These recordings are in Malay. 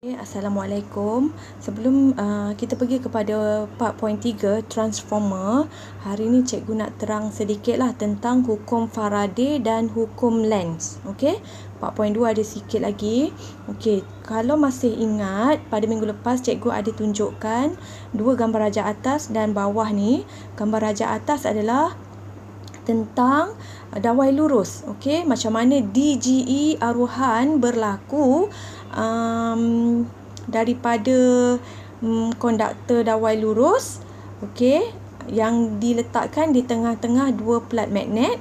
Assalamualaikum. Sebelum kita pergi kepada part point 3 transformer, hari ni cikgu nak terang sedikitlah tentang hukum Faraday dan hukum Lenz. Okey, part point 2 ada sikit lagi. Okey, kalau masih ingat pada minggu lepas cikgu ada tunjukkan dua gambar rajah atas dan bawah ni. Gambar rajah atas adalah tentang dawai lurus. Okey, macam mana DGE aruhan berlaku daripada konduktor dawai lurus, okey, yang diletakkan di tengah-tengah dua plat magnet,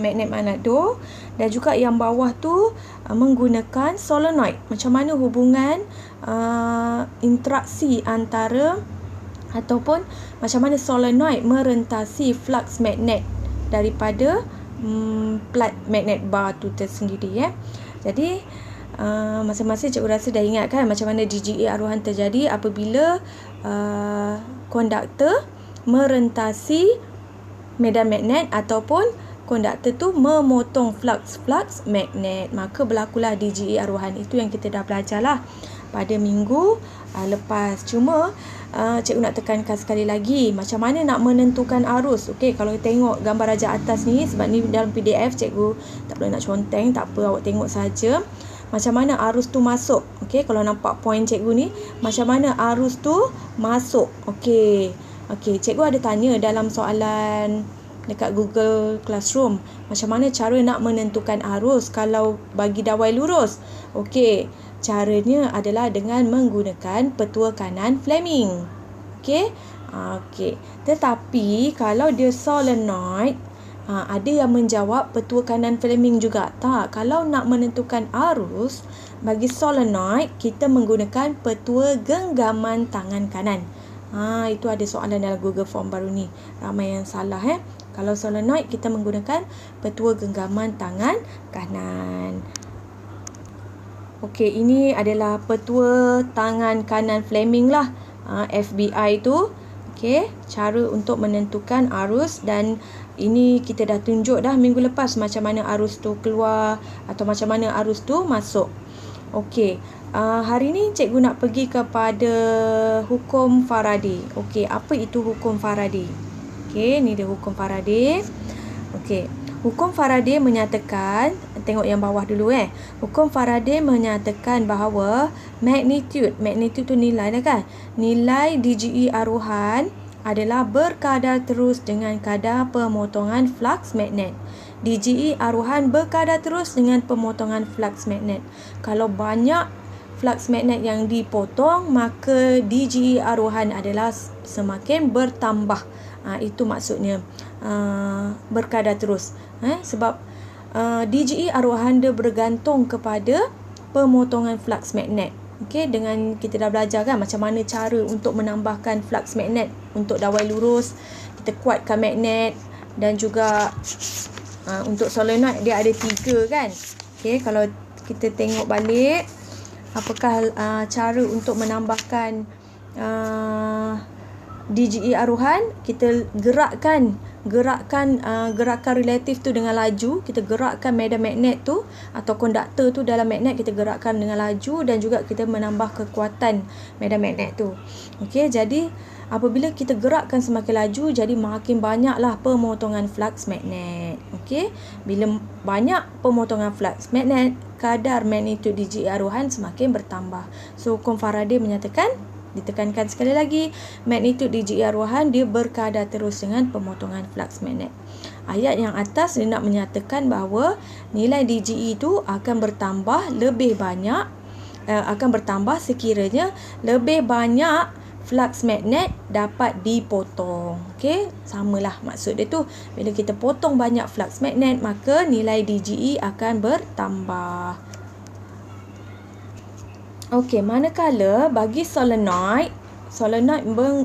magnet Manado, dan juga yang bawah tu menggunakan solenoid. Macam mana hubungan interaksi antara ataupun macam mana solenoid merentasi flux magnet daripada plat magnet bar tu tersendiri. Jadi masing-masing cikgu rasa dah ingat kan macam mana DGE aruhan terjadi apabila konduktor merentasi medan magnet ataupun konduktor tu memotong flux magnet, maka berlakulah DGE aruhan. Itu yang kita dah belajar lah pada minggu lepas. Cuma cikgu nak tekankan sekali lagi macam mana nak menentukan arus. Okey, kalau tengok gambar rajah atas ni, sebab ni dalam PDF cikgu tak perlu nak conteng, tak apa, awak tengok saja macam mana arus tu masuk. Okey, kalau nampak point cikgu ni, macam mana arus tu masuk. Okey, cikgu ada tanya dalam soalan dekat Google Classroom, macam mana cara nak menentukan arus kalau bagi dawai lurus. Okey, caranya adalah dengan menggunakan petua kanan Fleming. Okey. Tetapi kalau dia solenoid, ada yang menjawab petua kanan Fleming juga. Tak, kalau nak menentukan arus bagi solenoid, kita menggunakan petua genggaman tangan kanan. Itu ada soalan dalam Google Form baru ni. Ramai yang salah. Kalau solenoid, kita menggunakan petua genggaman tangan kanan. Okey, ini adalah petua tangan kanan Fleming lah. FBI tu. Okey, cara untuk menentukan arus, dan ini kita dah tunjuk dah minggu lepas macam mana arus tu keluar atau macam mana arus tu masuk. Okey, hari ni cikgu nak pergi kepada hukum Faraday. Okey, apa itu hukum Faraday? Okey, ni dia hukum Faraday. Okey, hukum Faraday menyatakan, tengok yang bawah dulu Hukum Faraday menyatakan bahawa magnitude tu nilai dah kan? Nilai DGE aruhan adalah berkadar terus dengan kadar pemotongan flux magnet. DGE aruhan berkadar terus dengan pemotongan flux magnet. Kalau banyak flux magnet yang dipotong, maka DGE aruhan adalah semakin bertambah. Itu maksudnya berkadar terus. Sebab DGE aruhan dia bergantung kepada pemotongan flux magnet. Okey, dengan kita dah belajar kan macam mana cara untuk menambahkan flux magnet untuk dawai lurus. Kita kuatkan magnet, dan juga untuk solenoid dia ada 3 kan. Okey, kalau kita tengok balik apakah cara untuk menambahkan DGE aruhan, kita gerakan relatif tu dengan laju. Kita gerakkan medan magnet tu atau konduktor tu dalam magnet, kita gerakkan dengan laju, dan juga kita menambah kekuatan medan magnet tu. Okey, jadi apabila kita gerakkan semakin laju, jadi makin banyaklah pemotongan flux magnet. Okey, bila banyak pemotongan flux magnet, kadar magnitude DGE aruhan semakin bertambah. So hukum Faraday menyatakan, ditekankan sekali lagi, magnitude DGE aruhan dia berkadar terus dengan pemotongan flux magnet. Ayat yang atas dia nak menyatakan bahawa nilai DGE itu akan bertambah lebih banyak, akan bertambah sekiranya lebih banyak flux magnet dapat dipotong. Okey, samalah maksud dia tu. Bila kita potong banyak flux magnet, maka nilai DGE akan bertambah. Okey, manakala bagi solenoid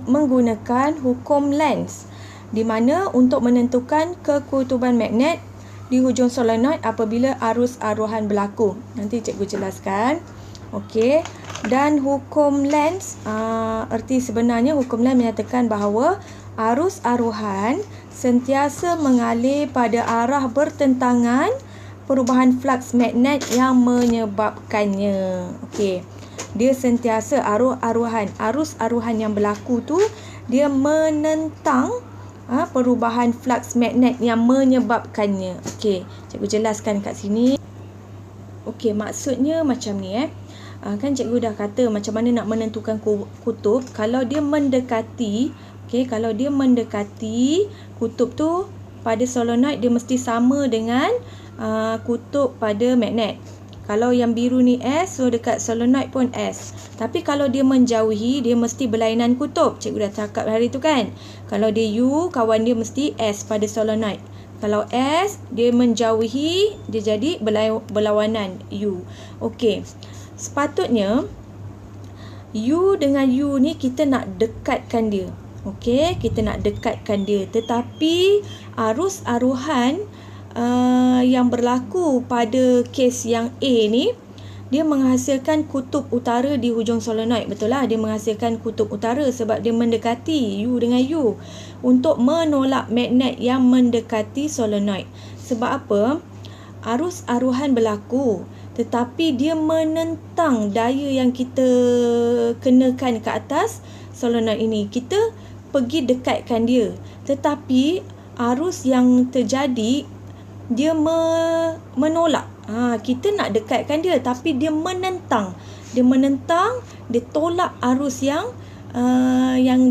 menggunakan hukum Lenz, di mana untuk menentukan kekutuban magnet di hujung solenoid apabila arus aruhan berlaku. Nanti cikgu jelaskan. Okey, dan hukum Lenz, erti sebenarnya hukum Lenz menyatakan bahawa arus aruhan sentiasa mengalir pada arah bertentangan perubahan flux magnet yang menyebabkannya. Okey. dia sentiasa arus aruhan yang berlaku tu dia menentang perubahan flux magnet yang menyebabkannya. Okey, cikgu jelaskan kat sini. Okey, maksudnya macam ni kan cikgu dah kata macam mana nak menentukan kutub. Kalau dia mendekati, kalau dia mendekati kutub tu pada solenoid, dia mesti sama dengan kutub pada magnet. Kalau yang biru ni S, so dekat solenoid pun S. Tapi kalau dia menjauhi, dia mesti berlainan kutub. Cikgu dah cakap hari tu kan. Kalau dia U, kawan dia mesti S pada solenoid. Kalau S, dia menjauhi, dia jadi berlawanan U. Okey. Sepatutnya U dengan U ni kita nak dekatkan dia. Okey, kita nak dekatkan dia. Tetapi arus aruhan yang berlaku pada kes yang A ni, dia menghasilkan kutub utara di hujung solenoid. Betul lah, dia menghasilkan kutub utara sebab dia mendekati U dengan U untuk menolak magnet yang mendekati solenoid. Sebab apa? Arus aruhan berlaku, tetapi dia menentang daya yang kita kenakan ke atas solenoid ini. Kita pergi dekatkan dia, tetapi arus yang terjadi dia menolak. Kita nak dekatkan dia tapi dia menentang. Dia tolak arus yang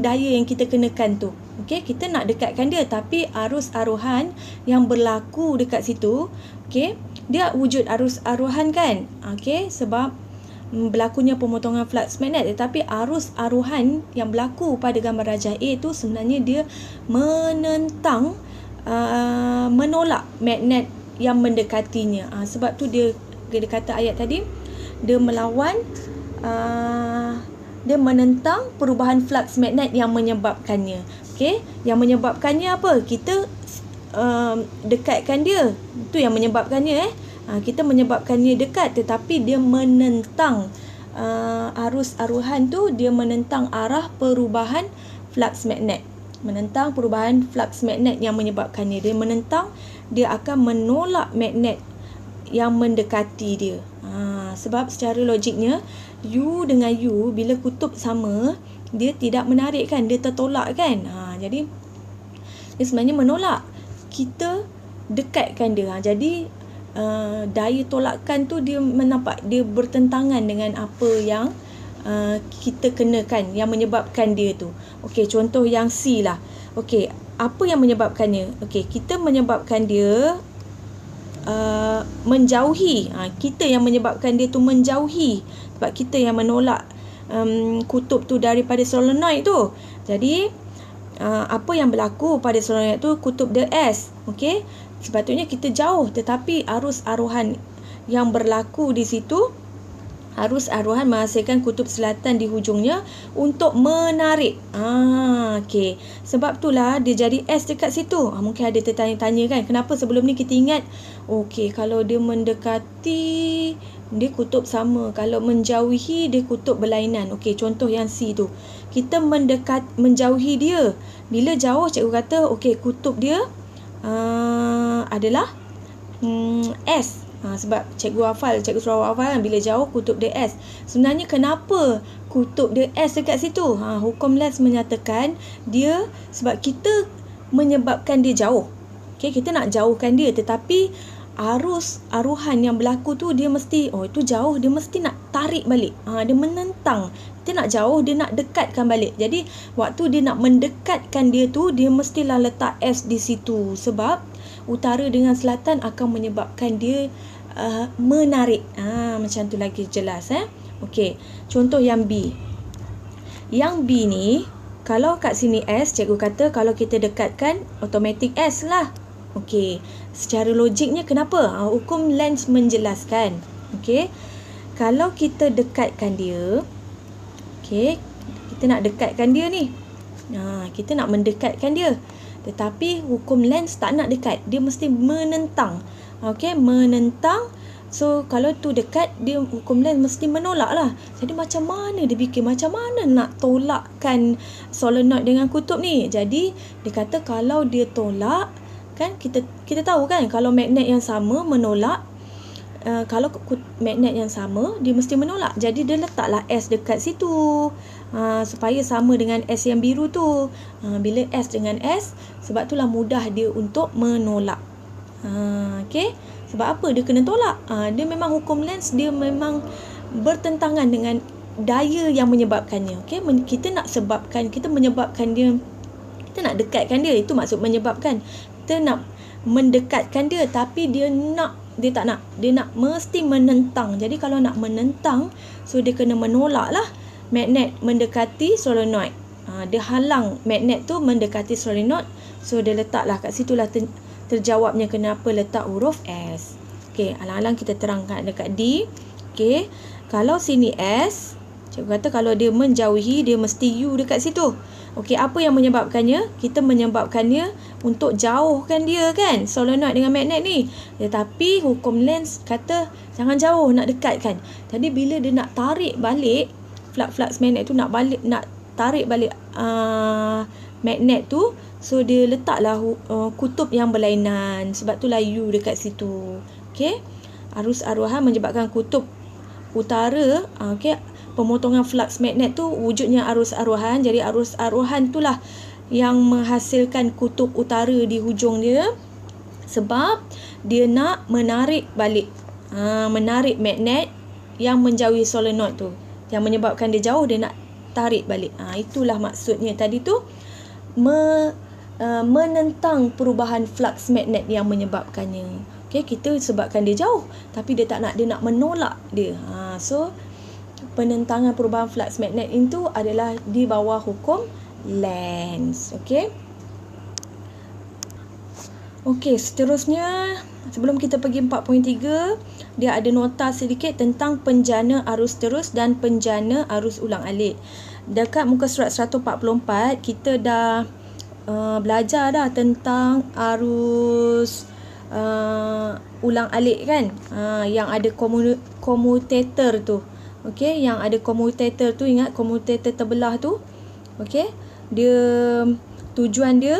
daya yang kita kenakan tu. Okey, kita nak dekatkan dia tapi arus aruhan yang berlaku dekat situ, okey, dia wujud arus aruhan kan? Okey, sebab berlakunya pemotongan flux magnet, tetapi arus aruhan yang berlaku pada gambar rajah A tu sebenarnya dia menentang menolak magnet yang mendekatinya. Sebab tu dia kata ayat tadi, dia melawan, dia menentang perubahan flux magnet yang menyebabkannya. Okey, yang menyebabkannya apa? Kita dekatkan dia. Itu yang menyebabkannya kita menyebabkannya dekat, tetapi dia menentang arus aruhan tu, dia menentang arah perubahan flux magnet. Menentang perubahan flux magnet yang menyebabkannya. Dia menentang, dia akan menolak magnet yang mendekati dia. Sebab secara logiknya U dengan U bila kutub sama, dia tidak menarik kan, dia tertolak kan. Jadi dia sebenarnya menolak. Kita dekatkan dia. Jadi daya tolakan tu dia menampak dia bertentangan dengan apa yang kita kenakan yang menyebabkan dia tu. Okey, contoh yang C lah. Okey, apa yang menyebabkannya? Okey, kita menyebabkan dia menjauhi. Kita yang menyebabkan dia tu menjauhi sebab kita yang menolak kutub tu daripada solenoid tu. Jadi apa yang berlaku pada solenoid tu, kutub dia S. Okey, sepatutnya kita jauh, tetapi arus aruhan yang berlaku di situ, arus aruhan menghasilkan kutub selatan di hujungnya untuk menarik. Okey. Sebab itulah dia jadi S dekat situ. Mungkin ada tertanya-tanya kan, kenapa sebelum ni kita ingat, okey, kalau dia mendekati, dia kutub sama. Kalau menjauhi, dia kutub berlainan. Okey, contoh yang C tu. Kita menjauhi dia. Bila jauh, cikgu kata, okey, kutub dia adalah S. Sebab cikgu suruh hafal kan, bila jauh kutub dia S. Sebenarnya kenapa kutub dia S dekat situ? Hukum Lenz menyatakan dia sebab kita menyebabkan dia jauh. Okey, kita nak jauhkan dia, tetapi arus aruhan yang berlaku tu dia mesti, itu jauh, dia mesti nak tarik balik. Dia menentang. Kita nak jauh, dia nak dekatkan balik. Jadi waktu dia nak mendekatkan dia tu, dia mestilah letak S di situ. Sebab utara dengan selatan akan menyebabkan dia menarik. Macam tu lagi jelas. Okey, contoh yang B. Yang B ni, kalau kat sini S, cikgu kata kalau kita dekatkan, automatik S lah. Okey, secara logiknya kenapa? Hukum Lenz menjelaskan. Okey, kalau kita dekatkan dia, okey, kita nak dekatkan dia ni. Kita nak mendekatkan dia. Tetapi hukum Lenz tak nak dekat. Dia mesti menentang. Okey, menentang. So, kalau tu dekat, dia hukum Lenz mesti menolak lah. Jadi, macam mana dia fikir? Macam mana nak tolakkan solenoid dengan kutub ni? Jadi, dia kata kalau dia tolak, kan kita tahu kan, kalau magnet yang sama menolak, kalau magnet yang sama, dia mesti menolak. Jadi dia letaklah S dekat situ. Supaya sama dengan S yang biru tu. Bila S dengan S, sebab itulah mudah dia untuk menolak. Okey. Sebab apa dia kena tolak? Dia memang hukum Lenz, dia memang bertentangan dengan daya yang menyebabkannya. Okey, kita nak menyebabkan dia, kita nak dekatkan dia, itu maksud menyebabkan. Kita nak mendekatkan dia, tapi dia tak nak. Dia nak mesti menentang. Jadi kalau nak menentang, so dia kena menolak lah magnet mendekati solenoid. Dia halang magnet tu mendekati solenoid. So dia letaklah kat situlah terjawabnya kenapa letak huruf S. Okey, alang-alang kita terangkan dekat D. Okey, kalau sini S, cikgu kata kalau dia menjauhi, dia mesti U dekat situ. Okey, apa yang menyebabkannya? Kita menyebabkannya untuk jauhkan dia kan, solenoid dengan magnet ni. Tetapi hukum Lenz kata jangan jauh, nak dekatkan. Tadi bila dia nak tarik balik, flux magnet tu nak tarik balik magnet tu, so dia letaklah kutub yang berlainan. Sebab itulah U dekat situ. Okey, arus aruhan menyebabkan kutub utara. Okey, pemotongan flux magnet tu wujudnya arus aruhan. Jadi arus aruhan itulah yang menghasilkan kutub utara di hujung dia, sebab dia nak menarik balik, menarik magnet yang menjauhi solenoid tu, yang menyebabkan dia jauh, dia nak tarik balik. Itulah maksudnya tadi tu, menentang perubahan flux magnet yang menyebabkannya. Okey, kita sebabkan dia jauh, tapi dia tak nak, dia nak menolak dia. So penentangan perubahan flux magnet itu adalah di bawah hukum Lenz. Okey. Okey, seterusnya sebelum kita pergi 4.3, dia ada nota sedikit tentang penjana arus terus dan penjana arus ulang-alik. Dekat muka surat 144, kita dah belajar dah tentang arus ulang-alik kan, yang ada komutator tu. Okey, yang ada komutator tu, ingat komutator terbelah tu. Okey, dia tujuan dia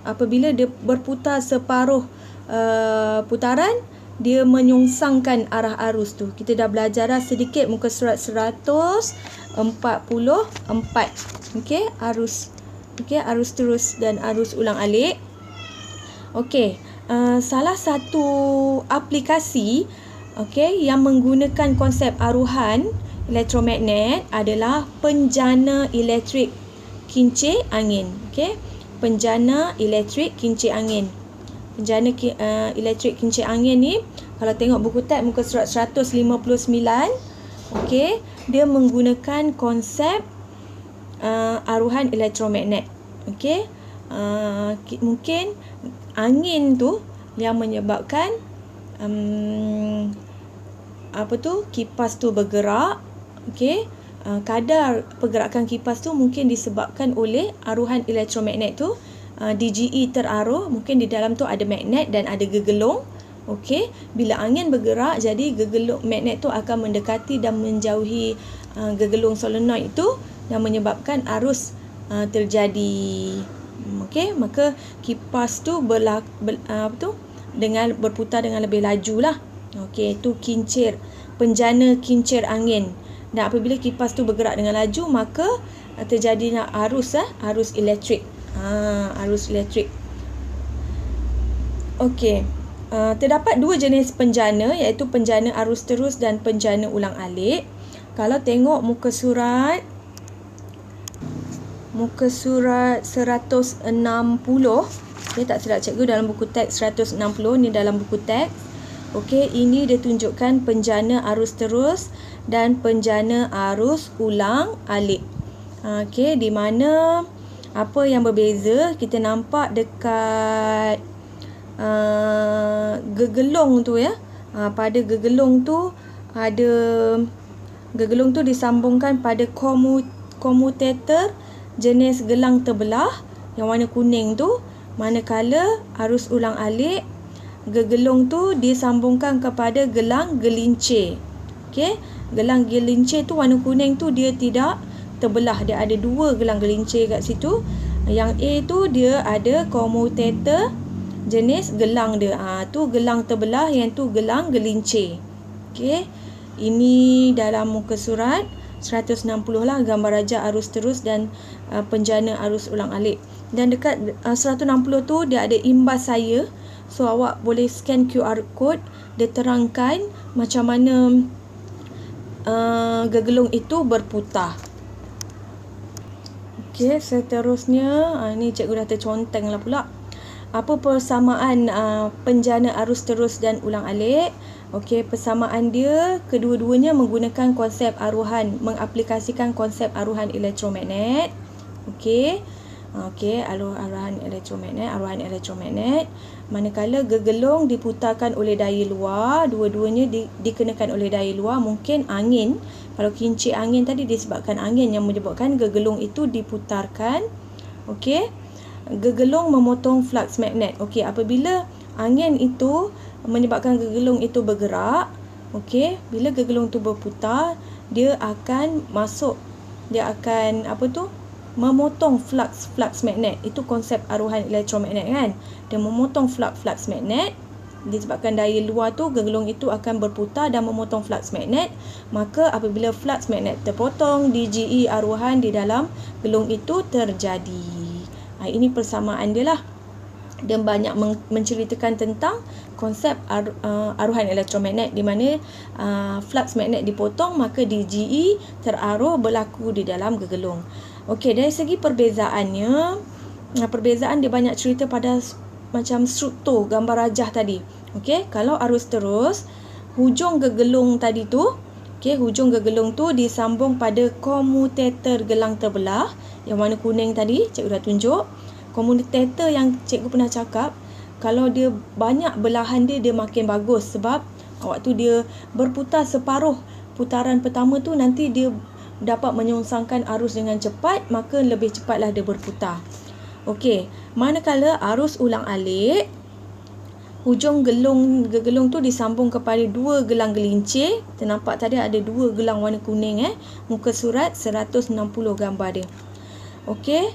apabila dia berputar separuh putaran, dia menyongsangkan arah arus tu. Kita dah belajar dah sedikit muka surat 144. Okey, arus terus dan arus ulang-alik. Okey, salah satu aplikasi yang menggunakan konsep aruhan elektromagnet adalah penjana elektrik kincir angin. Okey, penjana elektrik kincir angin. Penjana elektrik kincir angin ni, kalau tengok buku teks muka surat 159, okey, dia menggunakan konsep aruhan elektromagnet. Okey, mungkin angin tu yang menyebabkan kipas tu bergerak. Okey, kadar pergerakan kipas tu mungkin disebabkan oleh aruhan elektromagnet tu. DGE teraruh, mungkin di dalam tu ada magnet dan ada gegelung. Okey, bila angin bergerak, jadi gegelung magnet tu akan mendekati dan menjauhi gegelung solenoid itu, yang menyebabkan arus terjadi. Okey, maka kipas tu dengan berputar dengan lebih laju lah. Okey, itu kincir, penjana kincir angin. Dan apabila kipas tu bergerak dengan laju, maka terjadinya arus elektrik. Arus elektrik. Okey, terdapat dua jenis penjana, iaitu penjana arus terus dan penjana ulang-alik. Kalau tengok muka surat 160, tak silap cikgu dalam buku teks 160 ni, dalam buku teks. Okey, ini dia tunjukkan penjana arus terus dan penjana arus ulang-alik. Okey, di mana apa yang berbeza kita nampak dekat gegelung tu ya. Pada gegelung tu ada, gegelung tu disambungkan pada komutator jenis gelang terbelah yang warna kuning tu, manakala arus ulang-alik gegelung tu disambungkan kepada gelang gelincir. Okey, gelang gelincir tu warna kuning tu dia tidak terbelah, dia ada dua gelang gelincir kat situ. Yang A tu dia ada komutator jenis gelang dia. Tu gelang terbelah, yang tu gelang gelincir. Okey. Ini dalam muka surat 160 lah, gambar rajah arus terus dan penjana arus ulang-alik. Dan dekat 160 tu dia ada imbas saya. So awak boleh scan QR code, dia terangkan macam mana gegelung itu berputar. Okey, seterusnya ni cikgu dah terconteng lah pula. Apa persamaan penjana arus terus dan ulang-alik? Okey, persamaan dia kedua-duanya menggunakan konsep aruhan, mengaplikasikan konsep aruhan elektromagnet. Okey. Aruhan elektromagnet. Manakala gegelung diputarkan oleh daya luar, dua-duanya dikenakan oleh daya luar, mungkin angin. Kalau kincir angin tadi disebabkan angin yang menyebabkan gegelung itu diputarkan. Okey. Gegelung memotong flux magnet. Okey, apabila angin itu menyebabkan gegelung itu bergerak, okey, bila gegelung itu berputar, dia akan memotong flux magnet. Itu konsep aruhan elektromagnet kan. Dia memotong flux magnet. Disebabkan daya luar tu, gegelung itu akan berputar dan memotong flux magnet. Maka apabila flux magnet terpotong, DGE aruhan di dalam gelung itu terjadi. Ini persamaan dia lah. Dia banyak menceritakan tentang konsep aruhan elektromagnet, di mana flux magnet dipotong, maka DGE teraruh berlaku di dalam gegelung. Okey, dari segi perbezaannya, perbezaan dia banyak cerita pada macam struktur gambar rajah tadi. Okey, kalau arus terus, hujung gegelung tadi tu, hujung gegelung tu disambung pada komutator gelang terbelah yang warna kuning tadi, cikgu dah tunjuk. Komutator yang cikgu pernah cakap, kalau dia banyak belahan dia makin bagus, sebab waktu dia berputar separuh putaran pertama tu, nanti dia dapat menyongsangkan arus dengan cepat, maka lebih cepatlah dia berputar. Okey, manakala arus ulang-alik, hujung gegelung tu disambung kepada dua gelang gelincir. Ternampak tadi ada dua gelang warna kuning muka surat 160 gambar dia. Okey,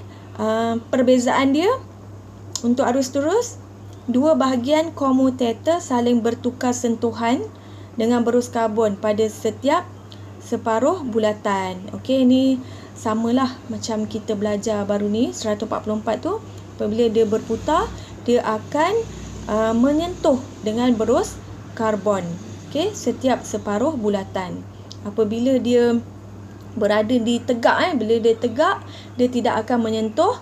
perbezaan dia untuk arus terus, dua bahagian komutator saling bertukar sentuhan dengan berus karbon pada setiap separuh bulatan. Okey, ini samalah macam kita belajar baru ni 144 tu. Apabila dia berputar, dia akan menyentuh dengan berus karbon. Okey, setiap separuh bulatan. Apabila dia berada di tegak, bila dia tegak, dia tidak akan menyentuh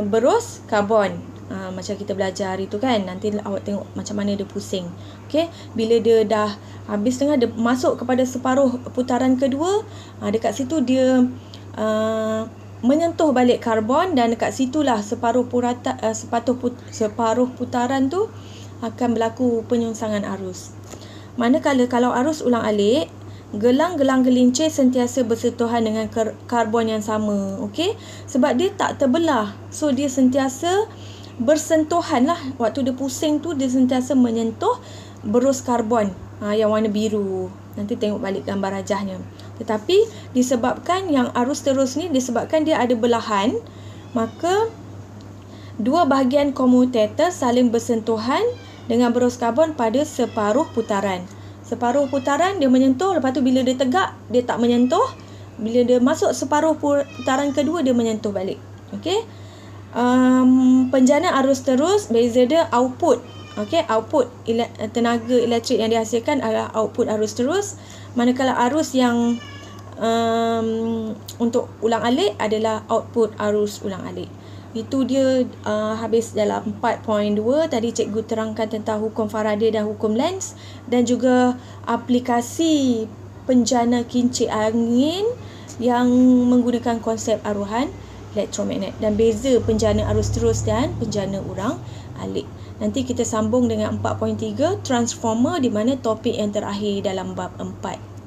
berus karbon. Macam kita belajar hari tu kan, nanti awak tengok macam mana dia pusing. Okey, bila dia dah habis tengah, dia masuk kepada separuh putaran kedua, dekat situ dia menyentuh balik karbon, dan dekat situlah separuh putaran tu akan berlaku penyongsangan arus. Manakala kalau arus ulang-alik, gelang-gelang gelincir sentiasa bersentuhan dengan karbon yang sama. Okey, sebab dia tak terbelah, so dia sentiasa bersentuhan lah. Waktu dia pusing tu, dia sentiasa menyentuh berus karbon yang warna biru. Nanti tengok balik gambar rajahnya. Tetapi disebabkan yang arus terus ni, disebabkan dia ada belahan, maka dua bahagian komutator saling bersentuhan dengan berus karbon pada separuh putaran. Separuh putaran dia menyentuh, lepas tu bila dia tegak, dia tak menyentuh. Bila dia masuk separuh putaran kedua, dia menyentuh balik. Okey. Penjana arus terus, beza dia output. Okey, output tenaga elektrik yang dihasilkan adalah output arus terus. Manakala arus yang untuk ulang-alik adalah output arus ulang-alik. Itu dia habis dalam 4.2. Tadi cikgu terangkan tentang hukum Faraday dan hukum Lenz, dan juga aplikasi penjana kincir angin yang menggunakan konsep aruhan elektromagnet, dan beza penjana arus terus dan penjana ulang-alik. Nanti kita sambung dengan 4.3 transformer, di mana topik yang terakhir dalam bab 4.